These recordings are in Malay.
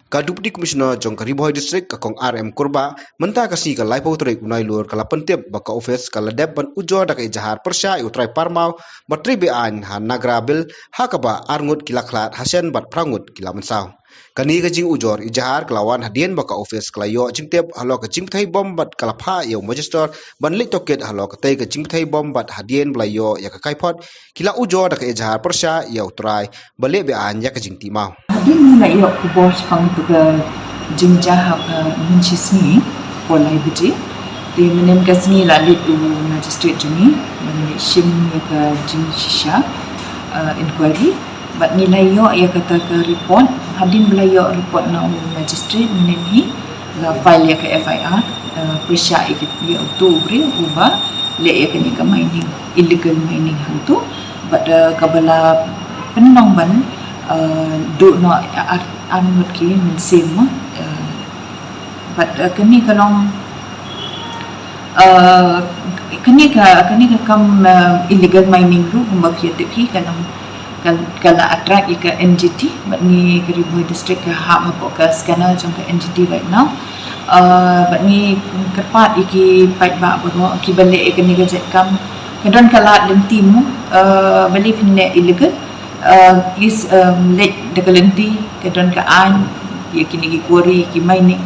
Ka Deputy Commissioner Jong Kariboy District ka kong RM Kurba menta kasi ka laipo trik unai lur kala pentip baka office kala dep ban ujo da ka jahar persya utrai parmau batri be an ha nagrabil hakaba arngut kilaklat hasen bat prangut kila mensau. Kani ka jing ujor ijahar kelawan hadien baka office kala yo jingtep halo ka jingthai bom bat kala pha yo magister ban lik toket halo ka tai ka jingthai bom bat hadien blayo ya ka kaipot kila ujo da ka jahar persya ya utrai bale be an ya ka jingti mau. Hadin mula iyo kubos pang tu ke jenjah mencisni polai biji di menen kasni lalit tu magistrate juni menishim ya ke jinshisha inquiry bat nilai yo ya kata ke report hadin belayo report na magistrate menen hi la file ya ke FIR persya ikit ya tu beri ubah le ya ke ni ke mining illegal mining hantu bat kabala penong ban do no anut ki min sim but kini kalong kini ka kam illegal mining ru kumba fiat ki kalong kala attract ika NGT but ni Kariboy district ka ha ma focus kana jong ka NGT right now but ni kepat iki pipe ba bo ki bale kini ka jet kam kadon kala dem timu bali finne illegal is late dekalenti kadon ka an ya kini ki quarry ki mining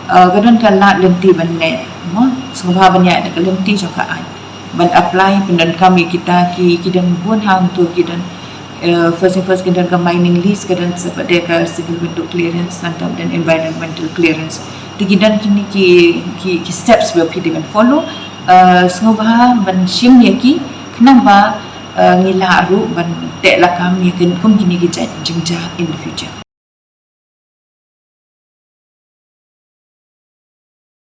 kadon ka la lenti banne mo semua banyak dekalenti jo ka an ban apply pendon kami kita ki kidan bun hang tu kidan first kidan ka mining lease kadon seperti ka civil window clearance dan environmental clearance tigidan kini ki steps will be given follow semua ban sim yaki kenapa ngilaru ban tek la kami ken kum kini kita jengja in the future.